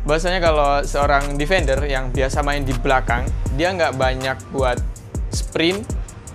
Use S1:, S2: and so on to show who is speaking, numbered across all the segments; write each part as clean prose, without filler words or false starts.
S1: Bahwasanya kalau seorang defender yang biasa main di belakang, dia nggak banyak buat sprint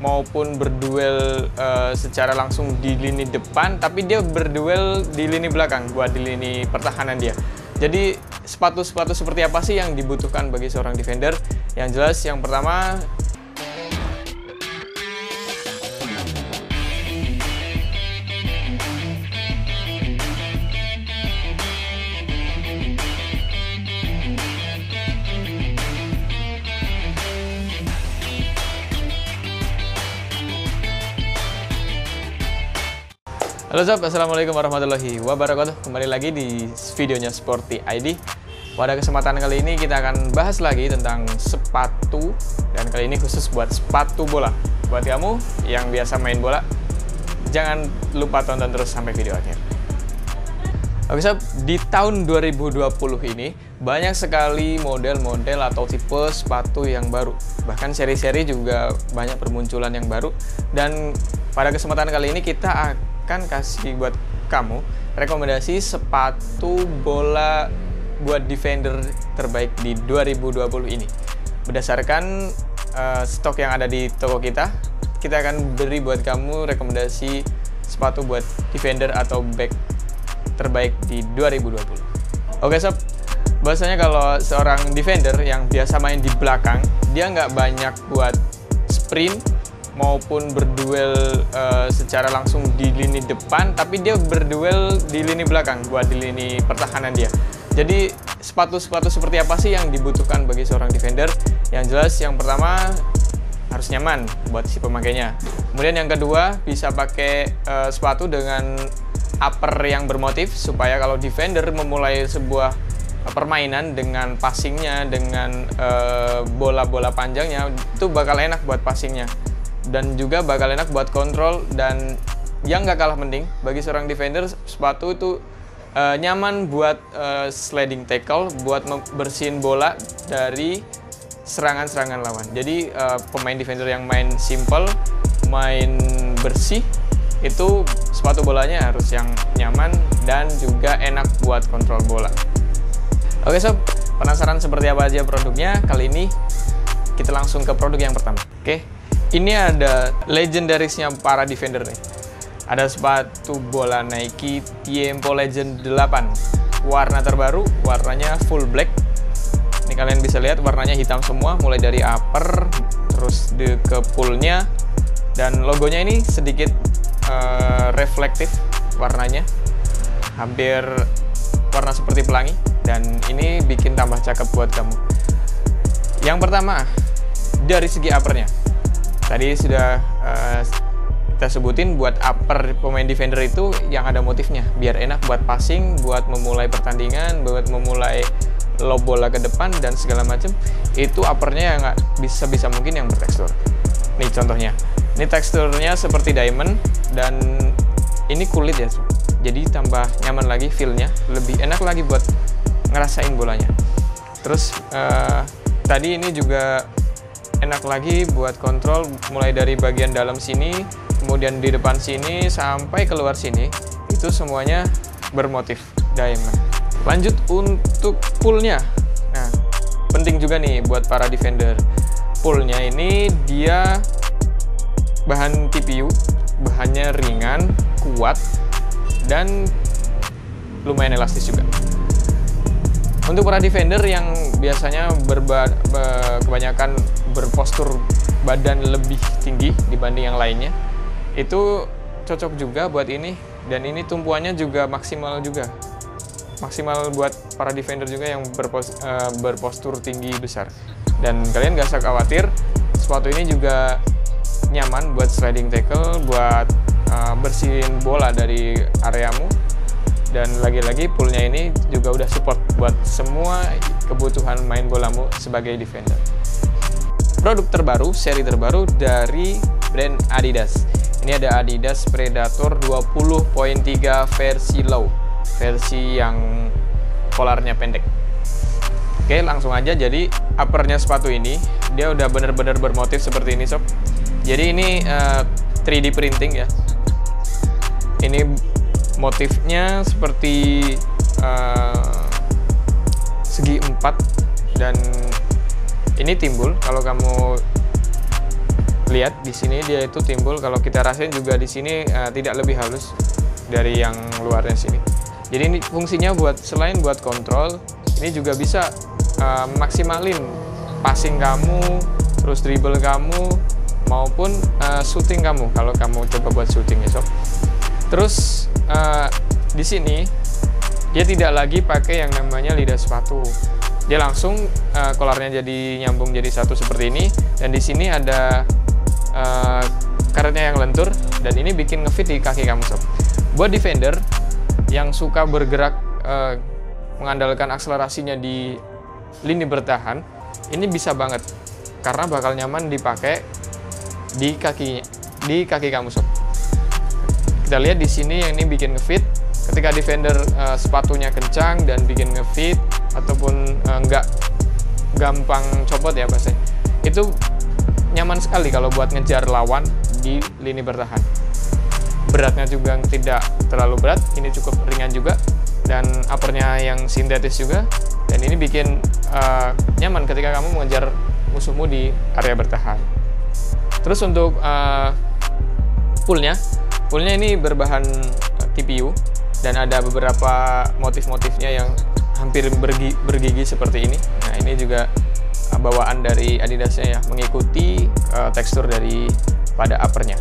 S1: maupun berduel secara langsung di lini depan, tapi dia berduel di lini belakang, buat di lini pertahanan dia. Jadi sepatu-sepatu seperti apa sih yang dibutuhkan bagi seorang defender? Yang jelas yang pertama, halo sob, assalamualaikum warahmatullahi wabarakatuh. Kembali lagi di videonya Sporty ID. Pada kesempatan kali ini kita akan bahas lagi tentang sepatu, dan kali ini khusus buat sepatu bola. Buat kamu yang biasa main bola, jangan lupa tonton terus sampai video akhir. Oke sob, di tahun 2020 ini banyak sekali model-model atau tipe sepatu yang baru. Bahkan seri-seri juga banyak bermunculan yang baru. Dan pada kesempatan kali ini kita akan kasih buat kamu rekomendasi sepatu bola buat defender terbaik di 2020 ini. Berdasarkan stok yang ada di toko kita akan beri buat kamu rekomendasi sepatu buat defender atau back terbaik di 2020. Oke sob, bahwasanya kalau seorang defender yang biasa main di belakang, dia nggak banyak buat sprint maupun berduel secara langsung di lini depan, tapi dia berduel di lini belakang, buat di lini pertahanan dia. Jadi sepatu-sepatu seperti apa sih yang dibutuhkan bagi seorang defender? Yang jelas yang pertama harus nyaman buat si pemakainya. Kemudian yang kedua, bisa pakai sepatu dengan upper yang bermotif, supaya kalau defender memulai sebuah permainan dengan passingnya, dengan bola-bola panjangnya, itu bakal enak buat passingnya. Dan juga bakal enak buat kontrol. Dan yang gak kalah penting bagi seorang defender, sepatu itu nyaman buat sliding tackle, buat bersihin bola dari serangan-serangan lawan. Jadi pemain defender yang main simple, main bersih, itu sepatu bolanya harus yang nyaman dan juga enak buat kontrol bola. Oke sob, penasaran seperti apa aja produknya? Kali ini kita langsung ke produk yang pertama. Oke, ini ada legendarisnya para defender nih. Ada sepatu bola Nike Tiempo Legend 8. Warna terbaru, warnanya full black. Ini kalian bisa lihat warnanya hitam semua, mulai dari upper, terus ke pullnya. Dan logonya ini sedikit reflektif warnanya. Hampir warna seperti pelangi. Dan ini bikin tambah cakep buat kamu. Yang pertama, dari segi uppernya. Tadi sudah kita sebutin, buat upper pemain defender itu yang ada motifnya, biar enak buat passing, buat memulai pertandingan, buat memulai lob bola ke depan dan segala macam. Itu uppernya yang bisa mungkin yang bertekstur. Nih contohnya, ini teksturnya seperti diamond dan ini kulit ya, jadi tambah nyaman lagi, feel-nya lebih enak lagi buat ngerasain bolanya. Terus tadi ini juga enak lagi buat kontrol, mulai dari bagian dalam sini, kemudian di depan sini sampai keluar sini, itu semuanya bermotif diamond. Lanjut untuk pullnya. Nah, penting juga nih buat para defender. Pullnya ini dia bahan TPU, bahannya ringan, kuat, dan lumayan elastis juga. Untuk para defender yang biasanya kebanyakan berpostur badan lebih tinggi dibanding yang lainnya, itu cocok juga buat ini. Dan ini tumpuannya juga maksimal juga. Maksimal buat para defender juga yang berpostur tinggi besar. Dan kalian gak usah khawatir, sepatu ini juga nyaman buat sliding tackle, buat bersihin bola dari areamu. Dan lagi-lagi pullnya ini juga udah support buat semua kebutuhan main bolamu sebagai defender. Produk terbaru, seri terbaru dari brand Adidas. Ini ada Adidas Predator 20.3 versi low, versi yang polarnya pendek. Oke, langsung aja. Jadi uppernya sepatu ini dia udah bener-bener bermotif seperti ini sob. Jadi ini 3D printing ya. Ini motifnya seperti segi 4 dan ini timbul kalau kamu lihat di sini, dia itu timbul. Kalau kita rasain juga di sini tidak lebih halus dari yang luarnya sini. Jadi ini fungsinya selain buat kontrol, ini juga bisa maksimalin passing kamu, terus dribble kamu, maupun shooting kamu kalau kamu coba buat shooting ya sob. Terus di sini dia tidak lagi pakai yang namanya lidah sepatu. Dia langsung kolarnya jadi nyambung jadi satu seperti ini, dan di sini ada karetnya yang lentur, dan ini bikin ngefit di kaki kamu sob. Buat defender yang suka bergerak mengandalkan akselerasinya di lini bertahan, ini bisa banget karena bakal nyaman dipakai di kaki kamu sob. Kita lihat di sini yang ini bikin ngefit. Ketika defender sepatunya kencang dan bikin ngefit ataupun nggak gampang copot ya bahasanya, itu nyaman sekali kalau buat ngejar lawan di lini bertahan. Beratnya juga tidak terlalu berat, ini cukup ringan juga, dan uppernya yang sintetis juga, dan ini bikin nyaman ketika kamu mengejar musuhmu di area bertahan. Terus untuk pullnya ini berbahan TPU dan ada beberapa motif-motifnya yang hampir bergigi seperti ini. Nah, ini juga bawaan dari Adidasnya ya, mengikuti tekstur dari pada uppernya.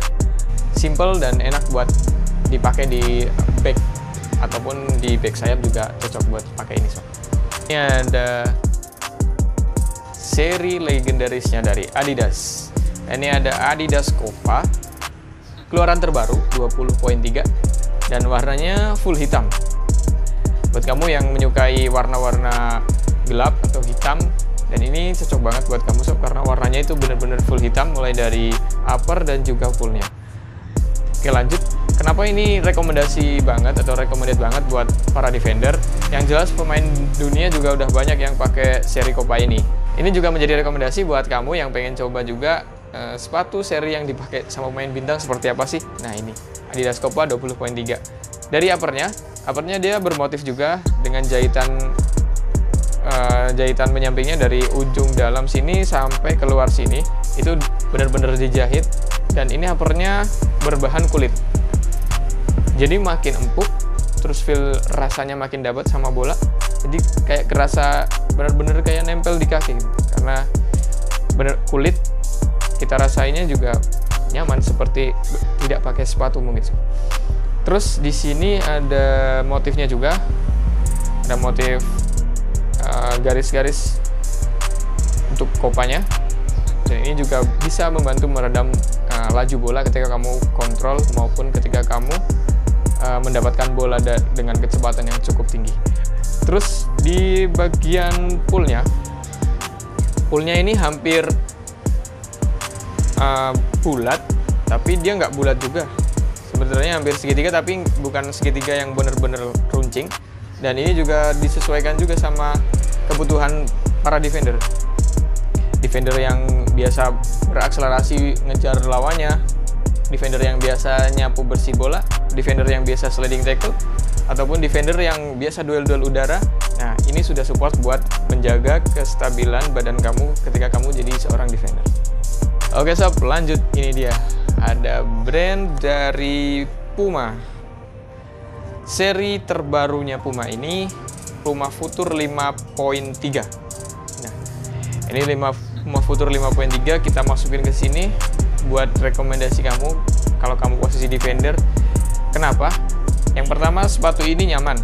S1: Simple dan enak buat dipakai di back ataupun di back sayap, juga cocok buat pakai ini sob. Ini ada seri legendarisnya dari Adidas. Ini ada Adidas Copa, keluaran terbaru 20.3 dan warnanya full hitam. Buat kamu yang menyukai warna-warna gelap atau hitam, dan ini cocok banget buat kamu sob, karena warnanya itu bener-bener full hitam mulai dari upper dan juga fullnya. Oke, lanjut. Kenapa ini rekomendasi banget atau recommended banget buat para defender? Yang jelas pemain dunia juga udah banyak yang pakai seri Copa ini. Ini juga menjadi rekomendasi buat kamu yang pengen coba juga sepatu seri yang dipakai sama pemain bintang seperti apa sih? Nah, ini Adidas Copa 20.3. Dari uppernya dia bermotif juga dengan jahitan penyampingnya dari ujung dalam sini sampai keluar sini. Itu benar-benar dijahit, dan ini uppernya berbahan kulit. Jadi makin empuk, terus feel rasanya makin dapat sama bola. Jadi kayak kerasa benar-benar kayak nempel di kaki gitu. Karena bener kulit, kita rasainnya juga nyaman seperti tidak pakai sepatu mungkin. Terus di sini ada motifnya juga, ada motif garis-garis untuk kopanya, dan ini juga bisa membantu meredam laju bola ketika kamu kontrol maupun ketika kamu mendapatkan bola dengan kecepatan yang cukup tinggi. Terus di bagian pullnya ini hampir bulat, tapi dia nggak bulat juga. Sebenarnya hampir segitiga, tapi bukan segitiga yang bener-bener runcing. Dan ini juga disesuaikan juga sama kebutuhan para defender. Defender yang biasa berakselerasi ngejar lawannya, defender yang biasa nyapu bersih bola, defender yang biasa sliding tackle, ataupun defender yang biasa duel-duel udara. Nah, ini sudah support buat menjaga kestabilan badan kamu ketika kamu jadi seorang defender. Oke sob, lanjut. Ini dia, ada brand dari Puma. Seri terbarunya Puma ini Puma Future 5.3. Nah, ini Puma Future 5.3 kita masukin ke sini buat rekomendasi kamu kalau kamu posisi defender. Kenapa? Yang pertama, sepatu ini nyaman.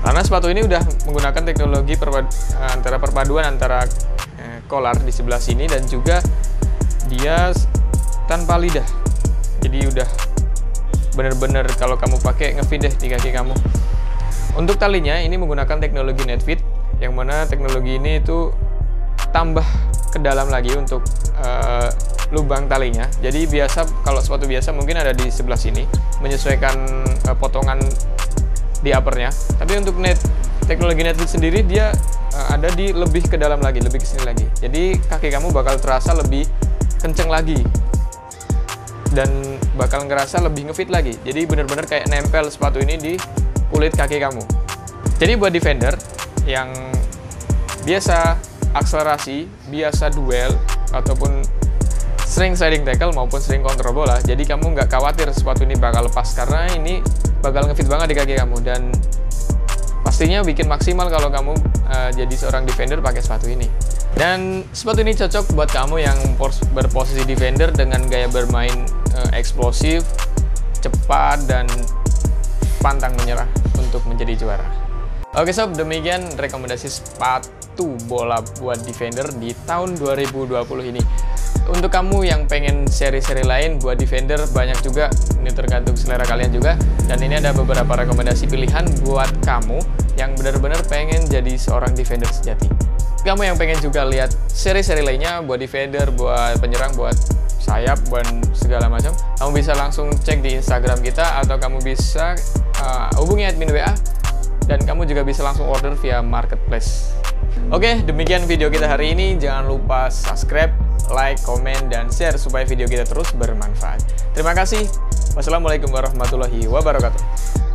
S1: Karena sepatu ini udah menggunakan teknologi perpaduan antara collar di sebelah sini dan juga dia tanpa lidah. Jadi udah bener-bener kalau kamu pakai ngefit deh di kaki kamu. Untuk talinya ini menggunakan teknologi NetFit, yang mana teknologi ini itu tambah ke dalam lagi untuk lubang talinya. Jadi biasa kalau sepatu biasa mungkin ada di sebelah sini menyesuaikan potongan di uppernya. Tapi untuk teknologi NetFit sendiri dia ada di lebih ke dalam lagi, lebih ke sini lagi. Jadi kaki kamu bakal terasa lebih kenceng lagi dan bakal ngerasa lebih ngefit lagi. Jadi bener-bener kayak nempel sepatu ini di kulit kaki kamu. Jadi buat defender yang biasa akselerasi, biasa duel, ataupun sering sliding tackle maupun sering kontrol bola. Jadi kamu nggak khawatir sepatu ini bakal lepas, karena ini bakal ngefit banget di kaki kamu, dan pastinya bikin maksimal kalau kamu jadi seorang defender pakai sepatu ini. Dan sepatu ini cocok buat kamu yang berposisi defender dengan gaya bermain eksplosif, cepat, dan pantang menyerah untuk menjadi juara. Oke sob, demikian rekomendasi sepatu bola buat defender di tahun 2020 ini. Untuk kamu yang pengen seri-seri lain buat defender, banyak juga, ini tergantung selera kalian juga. Dan ini ada beberapa rekomendasi pilihan buat kamu yang benar-benar pengen jadi seorang defender sejati. Kamu yang pengen juga lihat seri-seri lainnya buat defender, buat penyerang, buat sayap, buat segala macam, kamu bisa langsung cek di Instagram kita, atau kamu bisa hubungi admin WA, dan kamu juga bisa langsung order via marketplace. Oke, demikian video kita hari ini. Jangan lupa subscribe, like, komen, dan share supaya video kita terus bermanfaat. Terima kasih. Wassalamualaikum warahmatullahi wabarakatuh.